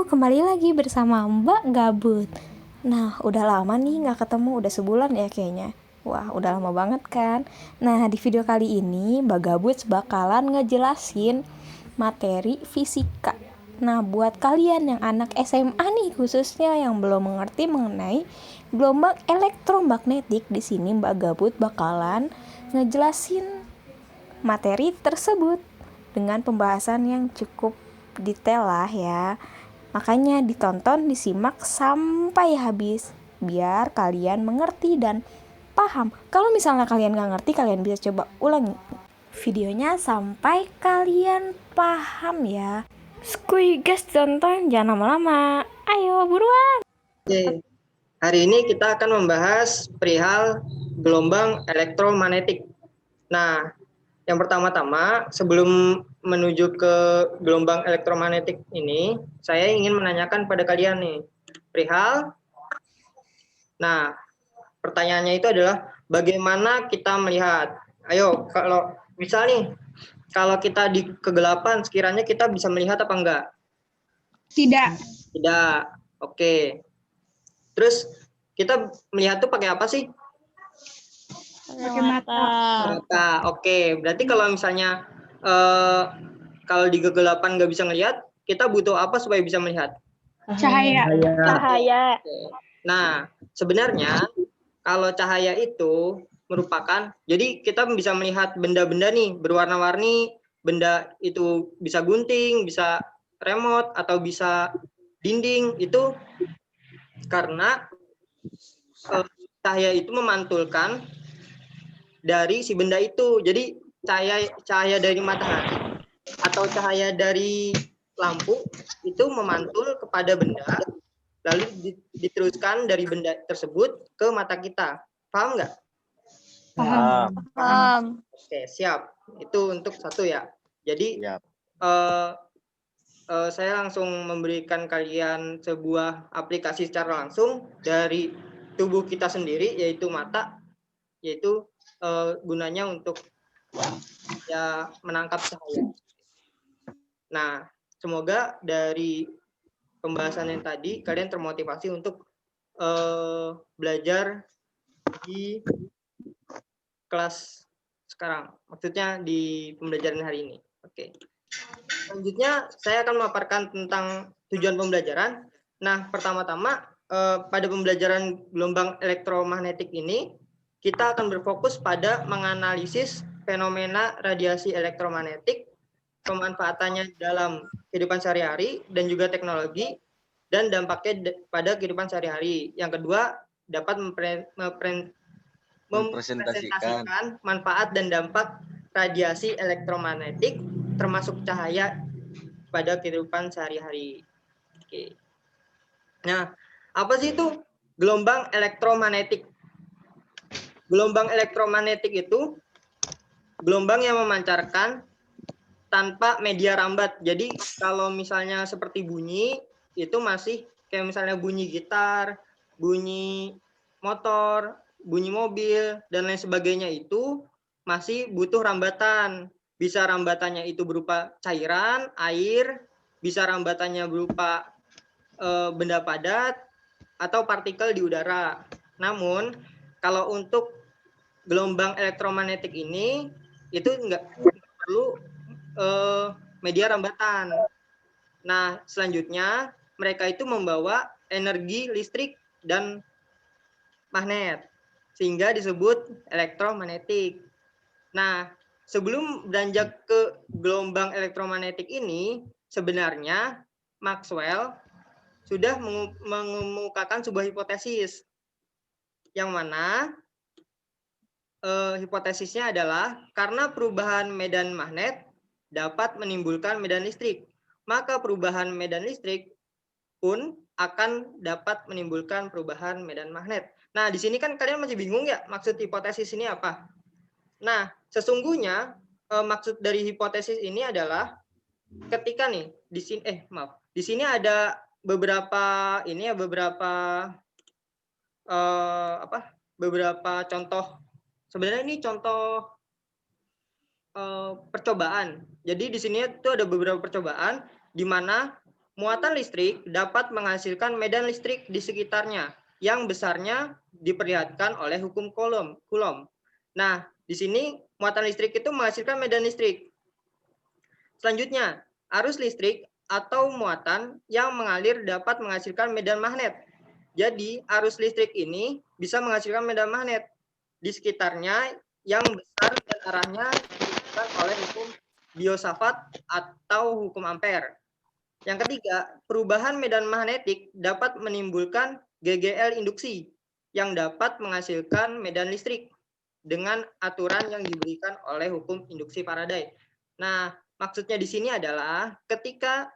kembali lagi bersama Mbak Gabut. Nah, udah lama nih nggak ketemu, udah sebulan ya kayaknya. Wah, udah lama banget kan? Nah, di video kali ini Mbak Gabut bakalan ngejelasin materi fisika. Nah, buat kalian yang anak SMA nih khususnya yang belum mengerti mengenai gelombang elektromagnetik, di sini Mbak Gabut bakalan ngejelasin materi tersebut dengan pembahasan yang cukup detail lah ya. Makanya ditonton, disimak sampai habis biar kalian mengerti dan paham. Kalau misalnya kalian gak ngerti, kalian bisa coba ulangi videonya sampai kalian paham ya. Skuy guys, tonton, jangan lama-lama. Ayo buruan. Oke, hari ini kita akan membahas perihal gelombang elektromagnetik. Nah, yang pertama-tama sebelum menuju ke gelombang elektromagnetik ini, saya ingin menanyakan pada kalian nih, perihal. Nah, pertanyaannya itu adalah bagaimana kita melihat. Ayo, kalau misal nih, kalau kita di kegelapan, sekiranya kita bisa melihat apa enggak? Tidak. Tidak. Oke. Terus kita melihat tuh pakai apa sih? Pakai mata. Mata. Oke, berarti kalau misalnya kalau di kegelapan nggak bisa melihat, kita butuh apa supaya bisa melihat? Cahaya. Nah, sebenarnya kalau cahaya itu merupakan, jadi kita bisa melihat benda-benda nih berwarna-warni, benda itu bisa gunting, bisa remote, atau bisa dinding, itu karena cahaya itu memantulkan dari si benda itu. Jadi cahaya dari matahari atau cahaya dari lampu itu memantul kepada benda, lalu diteruskan dari benda tersebut ke mata kita. Paham nggak? Paham. Oke, siap. Itu untuk satu ya. Jadi saya langsung memberikan kalian sebuah aplikasi secara langsung dari tubuh kita sendiri, yaitu mata, yaitu gunanya untuk ya menangkap cahaya. Nah, semoga dari pembahasan yang tadi kalian termotivasi untuk belajar di kelas sekarang, maksudnya di pembelajaran hari ini. Oke. Selanjutnya saya akan memaparkan tentang tujuan pembelajaran. Nah, pertama-tama pada pembelajaran gelombang elektromagnetik ini kita akan berfokus pada menganalisis fenomena radiasi elektromagnetik, pemanfaatannya dalam kehidupan sehari-hari dan juga teknologi, dan dampaknya pada kehidupan sehari-hari. Yang kedua, dapat mempresentasikan manfaat dan dampak radiasi elektromagnetik termasuk cahaya pada kehidupan sehari-hari. Oke. Nah, apa sih itu gelombang elektromagnetik? Gelombang elektromagnetik itu gelombang yang memancarkan tanpa media rambat. Jadi kalau misalnya seperti bunyi, itu masih kayak misalnya bunyi gitar, bunyi motor, bunyi mobil, dan lain sebagainya, itu masih butuh rambatan. Bisa rambatannya itu berupa cairan, air, bisa rambatannya berupa benda padat, atau partikel di udara. Namun, kalau untuk gelombang elektromagnetik ini, itu nggak perlu media rambatan. Nah, selanjutnya mereka itu membawa energi listrik dan magnet, sehingga disebut elektromagnetik. Nah, sebelum beranjak ke gelombang elektromagnetik ini, sebenarnya Maxwell sudah mengemukakan sebuah hipotesis, yang mana hipotesisnya adalah karena perubahan medan magnet dapat menimbulkan medan listrik, maka perubahan medan listrik pun akan dapat menimbulkan perubahan medan magnet. Nah, di sini kan kalian masih bingung ya, maksud hipotesis ini apa? Nah, sesungguhnya maksud dari hipotesis ini adalah ketika nih di sini ada beberapa beberapa contoh. Sebenarnya ini contoh percobaan. Jadi di sini itu ada beberapa percobaan di mana muatan listrik dapat menghasilkan medan listrik di sekitarnya yang besarnya diperlihatkan oleh hukum Coulomb. Nah, di sini muatan listrik itu menghasilkan medan listrik. Selanjutnya, arus listrik atau muatan yang mengalir dapat menghasilkan medan magnet. Jadi, arus listrik ini bisa menghasilkan medan magnet di sekitarnya yang besar dan arahnya diperlihatkan oleh hukum Biot-Savart atau hukum Ampere. Yang ketiga, perubahan medan magnetik dapat menimbulkan GGL induksi yang dapat menghasilkan medan listrik dengan aturan yang diberikan oleh hukum induksi Faraday. Nah, maksudnya di sini adalah ketika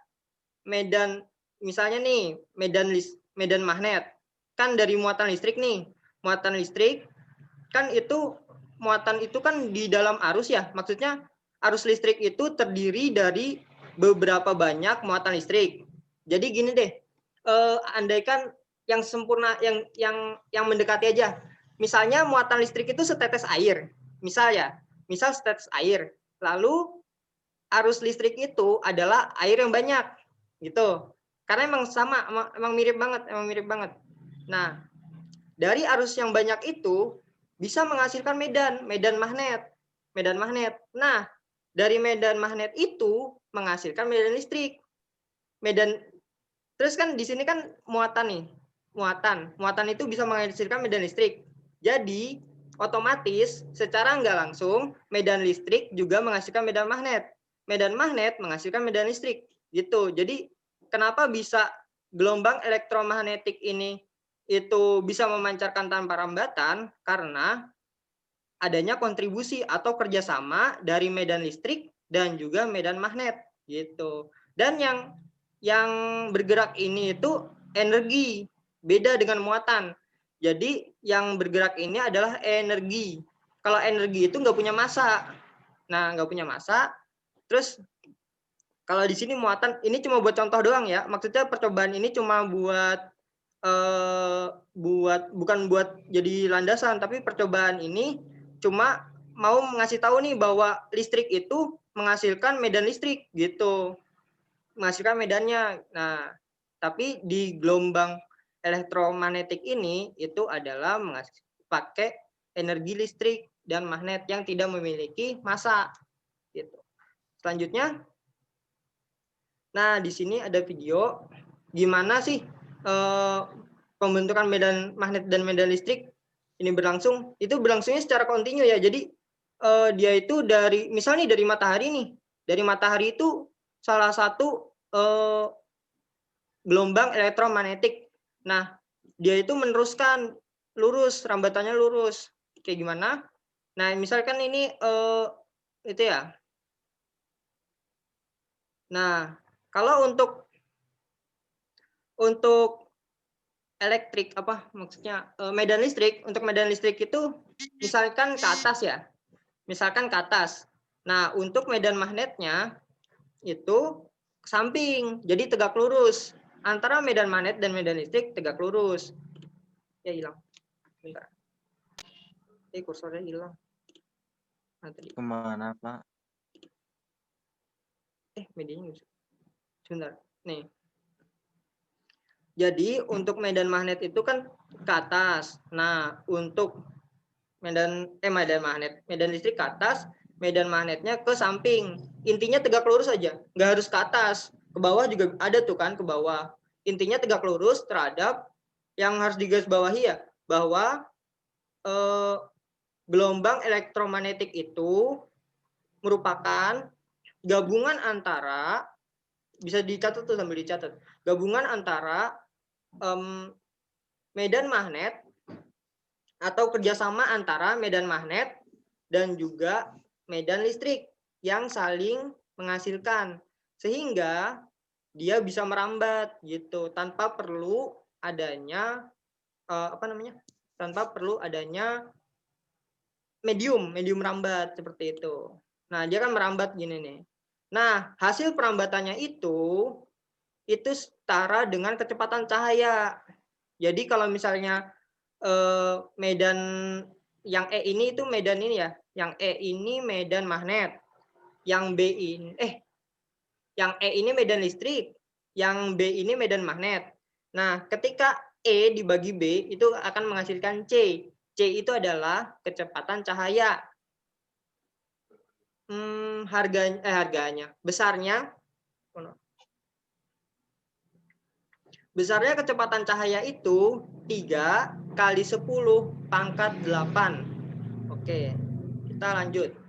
medan, misalnya nih, medan magnet, kan dari muatan listrik nih. Muatan listrik kan itu, muatan itu kan di dalam arus ya. Maksudnya arus listrik itu terdiri dari beberapa banyak muatan listrik. Jadi gini deh, andaikan yang sempurna, yang mendekati aja. Misalnya muatan listrik itu setetes air, misal setetes air. Lalu arus listrik itu adalah air yang banyak, gitu. Karena emang sama, emang mirip banget. Nah, dari arus yang banyak itu bisa menghasilkan medan magnet. Nah, dari medan magnet itu menghasilkan medan listrik. Terus kan di sini kan muatan nih. Muatan itu bisa menghasilkan medan listrik. Jadi, otomatis secara nggak langsung medan listrik juga menghasilkan medan magnet. Medan magnet menghasilkan medan listrik. Gitu. Jadi, kenapa bisa gelombang elektromagnetik ini itu bisa memancarkan tanpa rambatan? Karena adanya kontribusi atau kerjasama dari medan listrik dan juga medan magnet gitu. Dan yang bergerak ini itu energi, beda dengan muatan. Jadi yang bergerak ini adalah energi. Kalau energi itu nggak punya massa. Nah, nggak punya massa. Terus kalau di sini muatan, ini cuma buat contoh doang ya. Maksudnya percobaan ini cuma bukan buat jadi landasan, tapi percobaan ini cuma mau ngasih tahu nih bahwa listrik itu menghasilkan medan listrik gitu, menghasilkan medannya. Nah, tapi di gelombang elektromagnetik ini itu adalah pakai energi listrik dan magnet yang tidak memiliki massa gitu. Selanjutnya, nah di sini ada video gimana sih pembentukan medan magnet dan medan listrik ini berlangsung. Itu berlangsungnya secara kontinu ya. Jadi dia itu dari, misalnya dari matahari nih. Dari matahari itu salah satu gelombang elektromagnetik. Nah, dia itu meneruskan lurus, rambatannya lurus. Kayak gimana? Nah, misalkan ini itu ya. Nah, kalau untuk elektrik, apa maksudnya medan listrik, untuk medan listrik itu misalkan ke atas ya. Misalkan ke atas. Nah, untuk medan magnetnya itu ke samping, jadi tegak lurus. Antara medan magnet dan medan listrik tegak lurus. Ya hilang. Bentar. Kursornya hilang. Nah, tadi. Kemana, Pak? Medianya sebentar. Nih. Jadi untuk medan magnet itu kan ke atas. Nah, untuk medan listrik ke atas, medan magnetnya ke samping. Intinya tegak lurus aja, nggak harus ke atas. Ke bawah juga ada tuh kan, ke bawah. Intinya tegak lurus terhadap yang harus digarisbawahi ya, bahwa gelombang elektromagnetik itu merupakan gabungan antara, bisa dicatat tuh sambil dicatat, gabungan antara medan magnet atau kerjasama antara medan magnet dan juga medan listrik yang saling menghasilkan, sehingga dia bisa merambat gitu tanpa perlu adanya tanpa perlu adanya medium merambat seperti itu. Nah, dia kan merambat gini nih. Nah, hasil perambatannya itu setara dengan kecepatan cahaya. Jadi kalau misalnya medan yang E ini itu medan ini ya, yang E ini medan magnet, yang B ini yang E ini medan listrik, yang B ini medan magnet. Nah, ketika E dibagi B itu akan menghasilkan C. C itu adalah kecepatan cahaya. Besarnya kecepatan cahaya itu 3 kali 10 pangkat 8. Oke, kita lanjut.